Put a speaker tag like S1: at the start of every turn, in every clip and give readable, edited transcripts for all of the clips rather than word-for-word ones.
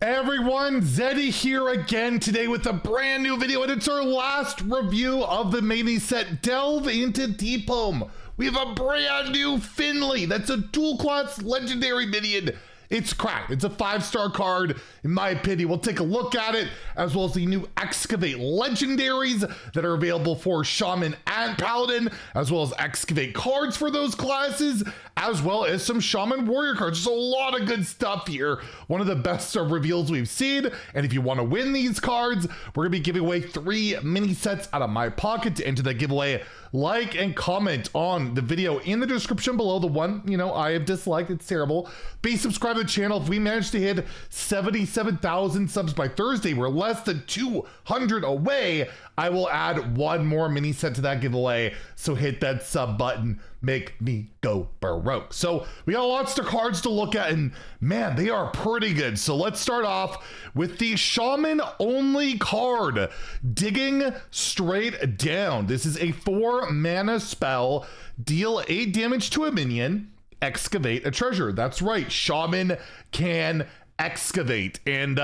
S1: Everyone, Zeddy here again today with a brand new video, and it's our last review of the mini set Delve into Deepholm. We have a brand new FINLEY. That's a dual class legendary minion. It's cracked. It's a 5-star card, in my opinion. We'll take a look at it, as well as the new EXCAVATE legendaries that are available for Shaman and Paladin, as well as EXCAVATE cards for those classes, as well as some Shaman Warrior cards. There's a lot of good stuff here. One of the best reveals we've seen. And if you want to win these cards, we're going to be giving away 3 mini sets out of my pocket. To enter that giveaway, like and comment on the video in the description below. The one, I have disliked. It's terrible. Be subscribed to the channel. If we manage to hit 77,000 subs by Thursday, we're less than 200 away. I will add 1 more mini set to that giveaway. So hit that sub button. Make me go baroque. So we got lots of cards to look at, and man, they are pretty good. So let's start off with the Shaman only card, Digging Straight Down. This is a 4 mana spell. Deal 8 damage to a minion, excavate a treasure. That's right, Shaman can excavate, and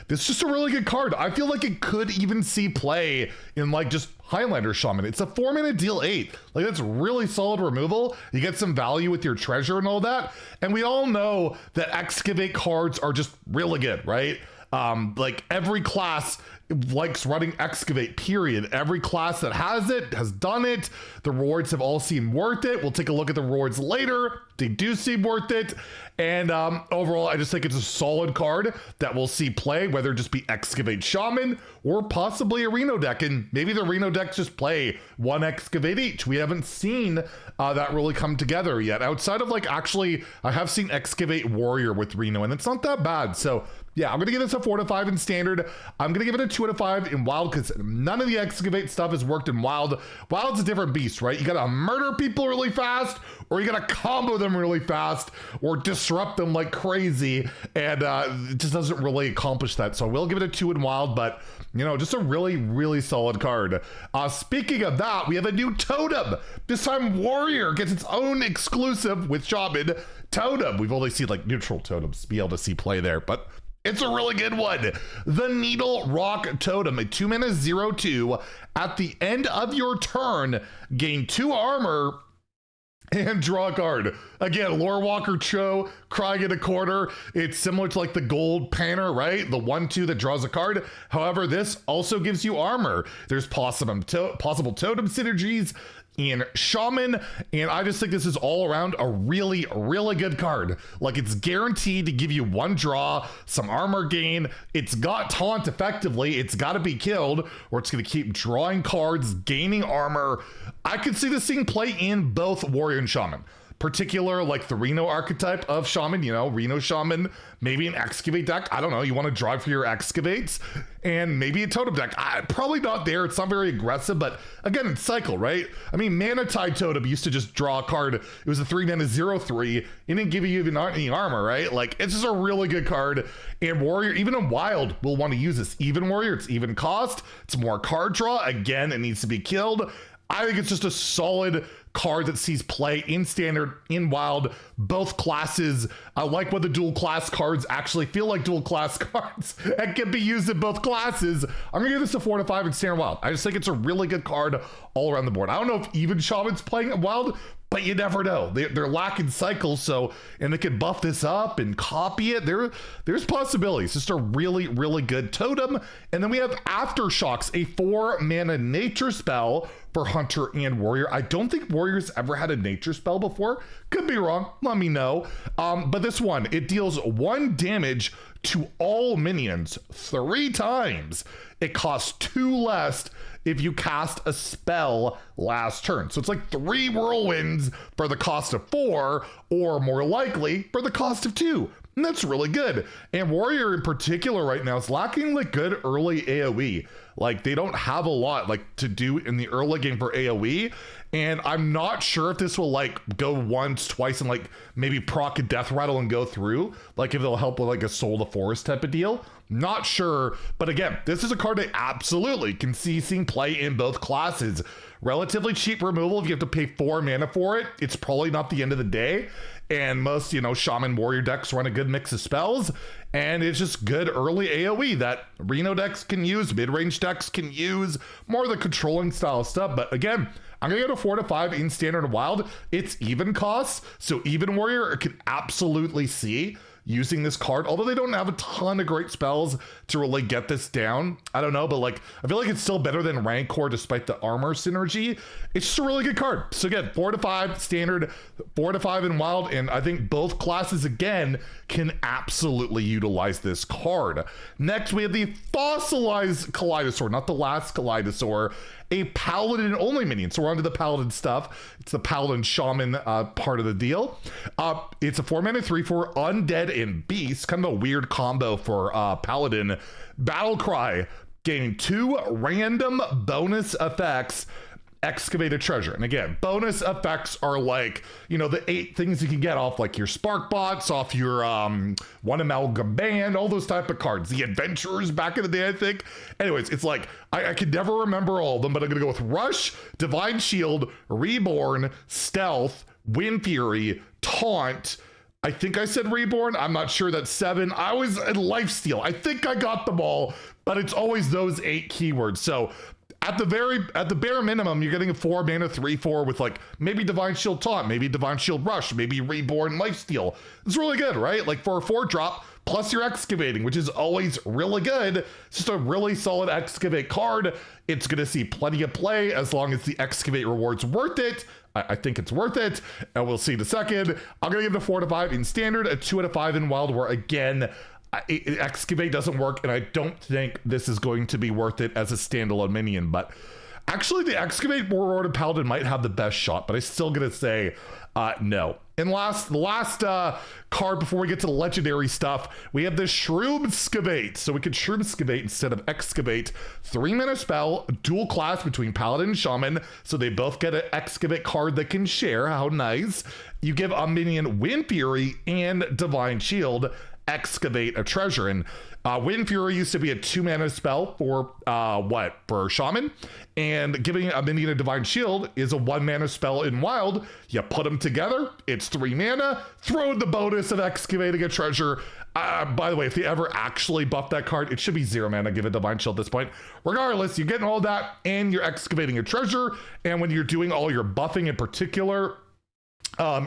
S1: this is just a really good card. I feel like it could even see play in like just Highlander Shaman. It's a 4 mana deal 8. Like, that's really solid removal. You get some value with your treasure and all that, and we all know that excavate cards are just really good, right? Like, every class likes running excavate, period. Every class that has it has done it. The rewards have all seemed worth it. We'll take a look at the rewards later. They do seem worth it. And overall, I just think it's a solid card that we'll see play, whether it just be excavate Shaman or possibly a Reno deck. And maybe the Reno decks just play 1 excavate each. We haven't seen that really come together yet. Outside of actually, I have seen excavate Warrior with Reno, and it's not that bad. So yeah, I'm gonna give this a 4 out of 5 in standard. I'm gonna give it a 2 out of 5 in wild, because none of the excavate stuff has worked in wild. Wild's a different beast, right? You gotta murder people really fast, or you gotta combo them really fast, or disrupt them like crazy, and it just doesn't really accomplish that. So I will give it a 2 in wild, but just a really, really solid card. Speaking of that, we have a new totem. This time Warrior gets its own exclusive with Shaman totem. We've only seen neutral totems be able to see play there, but it's a really good one. The Needle Rock Totem, a 2 mana 0/2. At the end of your turn, gain 2 armor and draw a card. Again, Lore Walker Cho, crying in a corner. It's similar to the gold Panner, right? The 1/2 that draws a card. However, this also gives you armor. There's possible totem synergies in Shaman, and I just think this is all around a really, really good card. It's guaranteed to give you 1 draw, some armor gain. It's got taunt effectively. It's got to be killed, or it's going to keep drawing cards, gaining armor. I could see this thing play in both Warrior and Shaman. Particular, the Reno archetype of Shaman, Reno Shaman, maybe an excavate deck. I don't know. You want to drive for your excavates, and maybe a totem deck. Probably not there. It's not very aggressive, but again, it's cycle, right? I mean, Mana Tide Totem used to just draw a card. It was a 3 mana 0/3. It didn't give you even any armor, right? It's just a really good card. And Warrior, even in wild, will want to use this. Even Warrior, it's even cost. It's more card draw. Again, it needs to be killed. I think it's just a solid card that sees play in standard, in wild, both classes. I like when the dual class cards actually feel like dual class cards and can be used in both classes. I'm gonna give this a 4 out of 5 in standard wild. I just think it's a really good card all around the board. I don't know if even Shaman's playing it wild, but you never know. They're lacking cycles, and they could buff this up and copy it. There's possibilities. Just a really, really good totem. And then we have Aftershocks, a 4 mana nature spell for Hunter and Warrior. I don't think Warrior's ever had a nature spell before. Could be wrong. Let me know. But this one, it deals 1 damage to all minions 3 times. It costs 2 less if you cast a spell last turn. So it's 3 whirlwinds for the cost of 4, or more likely for the cost of 2. And that's really good. And Warrior in particular right now is lacking good early AoE. They don't have a lot to do in the early game for AoE. And I'm not sure if this will go once, twice, and maybe proc a death rattle and go through. If it'll help with a Soul of the Forest type of deal. Not sure. But again, this is a card I absolutely can see seeing play in both classes. Relatively cheap removal. If you have to pay 4 mana for it, it's probably not the end of the day. and most, Shaman Warrior decks run a good mix of spells, and it's just good early AoE that Reno decks can use, mid-range decks can use, more of the controlling style stuff. But again, I'm gonna go to 4 to 5 in Standard and Wild. It's even costs, so even Warrior can absolutely see using this card, although they don't have a ton of great spells to really get this down. I don't know, but like, I feel like it's still better than Rancor despite the armor synergy. It's just a really good card. So again, 4 to 5 Standard, 4 to 5 in Wild, and I think both classes, again, can absolutely utilize this card. Next, we have the Fossilized Kaleidosaur, not the last Kaleidosaur, a Paladin only minion. So we're onto the Paladin stuff. It's the Paladin Shaman part of the deal. It's a 4-mana 3/4 Undead and Beast, kind of a weird combo for Paladin. Battlecry, gaining 2 random bonus effects. Excavate a treasure. And again, bonus effects are like, the 8 things you can get off like your Spark Bots, off your One Amalgam Band, all those type of cards. The Adventurers back in the day, I think. Anyways, it's like, I could never remember all of them, but I'm gonna go with Rush, Divine Shield, Reborn, Stealth, Wind Fury, Taunt. I think I said Reborn. I'm not sure. That's 7. I was in Lifesteal. I think I got them all, but it's always those 8 keywords. So at the bare minimum, you're getting a 4-mana 3/4 with like maybe Divine Shield Taunt, maybe Divine Shield Rush, maybe Reborn Lifesteal. It's really good, right? Like for a 4-drop, plus you're excavating, which is always really good. It's just a really solid excavate card. It's gonna see plenty of play as long as the excavate reward's worth it. I think it's worth it, and we'll see in a second. I'm gonna give it a 4 to 5 in Standard, a 2 out of 5 in Wild, where again, Excavate doesn't work, and I don't think this is going to be worth it as a standalone minion. But actually, the Excavate Warlord Paladin might have the best shot, but I'm still gonna say no. And the last card before we get to the legendary stuff, we have the Shroomscavate. So we could Shroomscavate instead of Excavate. 3-mana spell, dual class between Paladin and Shaman, so they both get an Excavate card that can share. How nice. You give a minion Wind Fury and Divine Shield. Excavate a treasure. And Wind Fury used to be a 2-mana spell for Shaman, and giving a minion a Divine Shield is a 1-mana spell in Wild. You put them together, it's 3 mana, throw in the bonus of excavating a treasure. By the way, if they ever actually buff that card, it should be 0 mana, give a Divine Shield at this point. Regardless, you're getting all that and you're excavating a treasure, and when you're doing all your buffing in particular,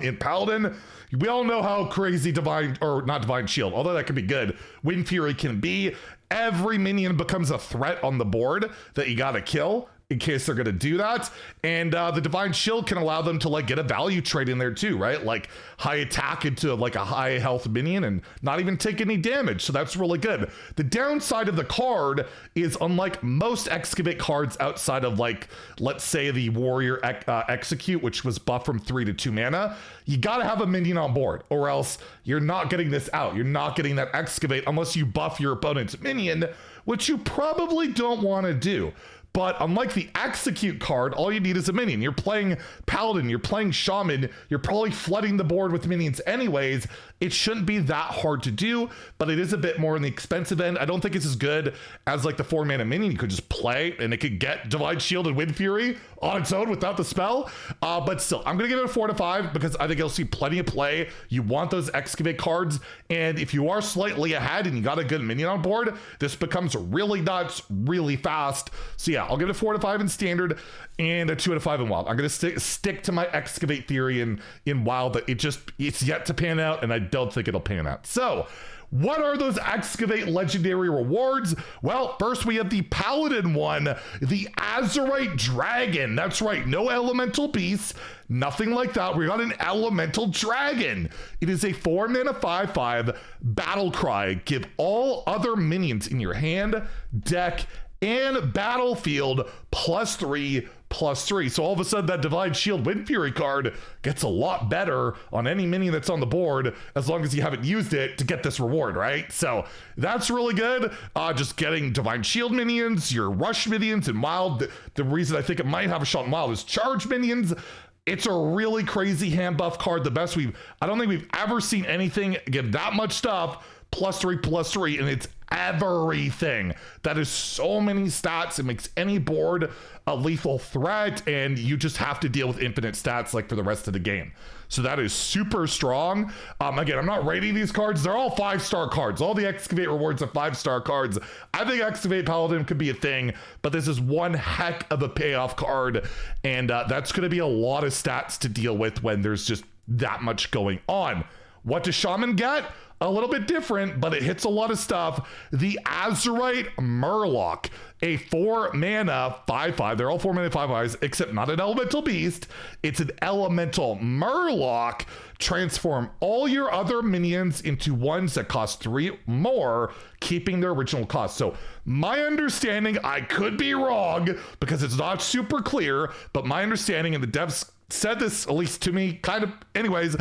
S1: in Paladin, we all know how crazy not Divine Shield, although that can be good, Wind Fury can be. Every minion becomes a threat on the board that you gotta kill in case they're gonna do that. And the Divine Shield can allow them to like get a value trade in there too, right? Like high attack into like a high health minion and not even take any damage. So that's really good. The downside of the card is, unlike most Excavate cards outside of like, let's say the Warrior Execute, which was buffed from 3 to 2 mana, you gotta have a minion on board or else you're not getting this out. You're not getting that Excavate unless you buff your opponent's minion, which you probably don't wanna do. But unlike the Execute card, all you need is a minion. You're playing Paladin, you're playing Shaman, you're probably flooding the board with minions anyways. It shouldn't be that hard to do, but it is a bit more on the expensive end. I don't think it's as good as like the 4-mana minion. You could just play and it could get Divine Shield and Wind Fury on its own without the spell. But still, I'm gonna give it a 4 to 5 because I think it'll see plenty of play. You want those Excavate cards, and if you are slightly ahead and you got a good minion on board, this becomes really nuts, really fast. So yeah, I'll give it a 4 to 5 in Standard and a 2 out of 5 in Wild. I'm gonna stick to my Excavate theory in Wild that it's yet to pan out, and I don't think it'll pan out. So what are those Excavate legendary rewards? Well, first we have the Paladin one, the Azurite Dragon. That's right, no elemental beasts, nothing like that. We got an elemental dragon. It is a 4-mana 5/5 battle cry. Give all other minions in your hand, deck, and battlefield +3/+3. So all of a sudden that Divine Shield Wind Fury card gets a lot better on any minion that's on the board as long as you haven't used it to get this reward, right? So that's really good. Just getting Divine Shield minions, your Rush minions in Wild. The reason I think it might have a shot in Wild is Charge minions. It's a really crazy hand buff card. I don't think we've ever seen anything give that much stuff +3/+3, and it's everything. That is so many stats. It makes any board a lethal threat, and you just have to deal with infinite stats like for the rest of the game. So that is super strong. Again, I'm not rating these cards. They're all 5-star cards. All the Excavate rewards are 5-star cards. I think Excavate Paladin could be a thing, but this is one heck of a payoff card, and that's going to be a lot of stats to deal with when there's just that much going on. What does Shaman get? A little bit different, but it hits a lot of stuff. The Azurite Murloc, a 4-mana 5/5. They're all 4-mana 5/5s, except not an elemental beast. It's an elemental Murloc. Transform all your other minions into ones that cost 3 more, keeping their original cost. So my understanding, I could be wrong because it's not super clear, but my understanding, and the devs said this, at least to me, kind of anyways,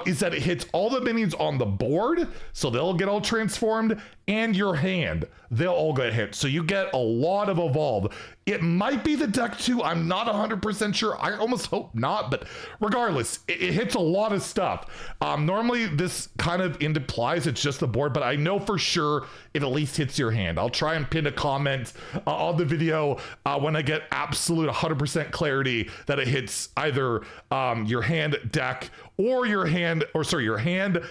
S1: is that it hits all the minions on the board, so they'll get all transformed, and your hand, they'll all get hit. So you get a lot of evolve. It might be the deck too, I'm not 100% sure. I almost hope not, but regardless, it hits a lot of stuff. Normally this kind of implies it's just the board, but I know for sure it at least hits your hand. I'll try and pin a comment on the video when I get absolute 100% clarity that it hits either your hand deck or your hand, or sorry, your hand,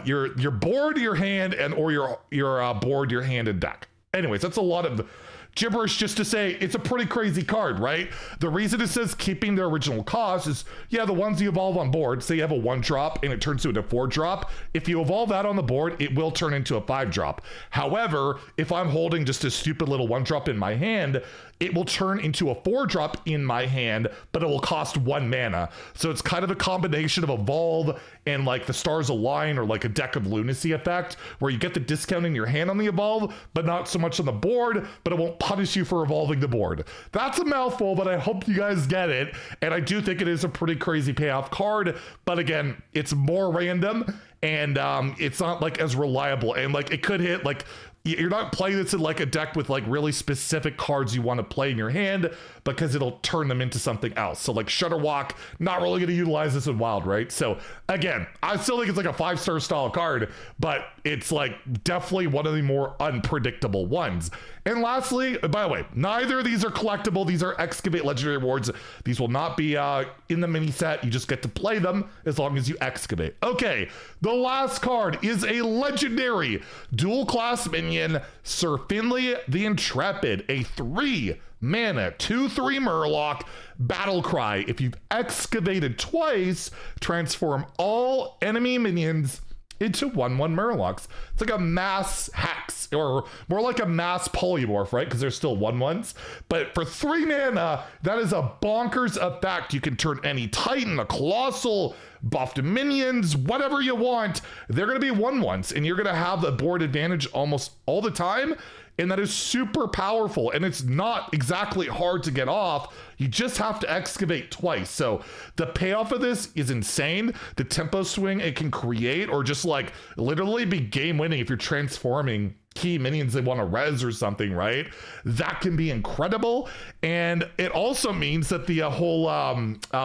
S1: your board, your hand, and or your board, your hand, and deck. Anyways, that's a lot of gibberish just to say it's a pretty crazy card, right? The reason it says keeping their original cost is, yeah, the ones you evolve on board, say you have a 1-drop and it turns into a 4-drop. If you evolve that on the board, it will turn into a 5-drop. However, if I'm holding just a stupid little 1-drop in my hand, it will turn into a 4-drop in my hand, but it will cost 1 mana. So it's kind of a combination of evolve and like the stars align, or like a deck of lunacy effect, where you get the discount in your hand on the evolve, but not so much on the board, but it won't punish you for evolving the board. That's a mouthful, but I hope you guys get it. And I do think it is a pretty crazy payoff card, but again, it's more random, and it's not like as reliable, and like it could hit like, you're not playing this in like a deck with like really specific cards you want to play in your hand, because it'll turn them into something else. So like Shudderwalk, not really going to utilize this in Wild, right? So again, I still think it's like a 5-star style card, but it's like definitely one of the more unpredictable ones. And lastly, by the way, neither of these are collectible. These are Excavate Legendary Rewards. These will not be in the mini set. You just get to play them as long as you excavate. Okay, the last card is a legendary dual class minion, Sir Finley the Intrepid, a 3-mana 2/3 Murloc. Battle Cry. If you've excavated twice, transform all enemy minions into 1/1 Murlocs. It's like a mass hex, or more like a mass polymorph, right? Because they're still 1/1s. But for 3 mana, that is a bonkers effect. You can turn any Titan, a Colossal, buffed minions, whatever you want. They're going to be 1/1s, and you're going to have the board advantage almost all the time. And that is super powerful, and it's not exactly hard to get off. You just have to excavate twice. So the payoff of this is insane. The tempo swing it can create, or just like literally be game winning if you're transforming key minions they want to res or something, right? That can be incredible. And it also means that the whole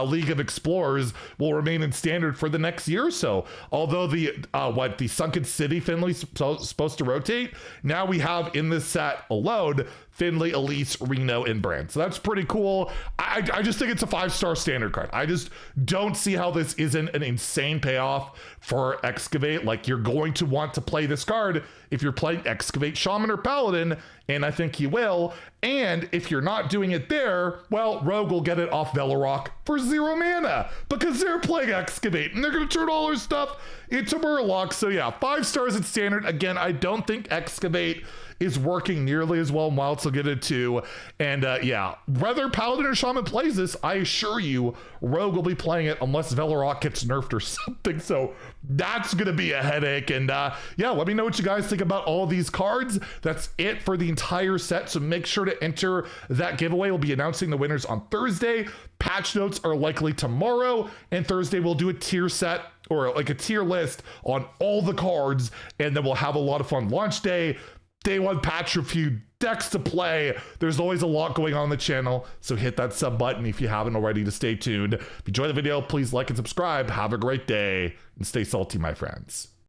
S1: League of Explorers will remain in standard for the next year or so. Although the Sunken City Finley's supposed to rotate, now we have in this set alone Finley, Elise, Reno, and Brand. So that's pretty cool. I just think it's a 5-star standard card. I just don't see how this isn't an insane payoff for Excavate. Like, you're going to want to play this card if you're playing Excavate Shaman or Paladin, and I think you will. And if you're not doing it there, well, Rogue will get it off Velorock for 0 mana, because they're playing Excavate, and they're going to turn all their stuff into Murloc. So yeah, 5 stars at standard. Again, I don't think Excavate is working nearly as well in Wild, so get it too. And yeah, whether Paladin or Shaman plays this, I assure you, Rogue will be playing it unless Velorock gets nerfed or something. So that's going to be a headache. And yeah, let me know what you guys think about all these cards. That's it for the entire set. So make sure to enter that giveaway. We'll be announcing the winners on Thursday. Patch notes are likely tomorrow, and Thursday we'll do a tier set, or like a tier list on all the cards, and then we'll have a lot of fun. Launch day, day 1 patch review, decks to play. There's always a lot going on the channel, so hit that sub button if you haven't already to stay tuned. If you enjoyed the video, please like and subscribe. Have a great day, and stay salty, my friends.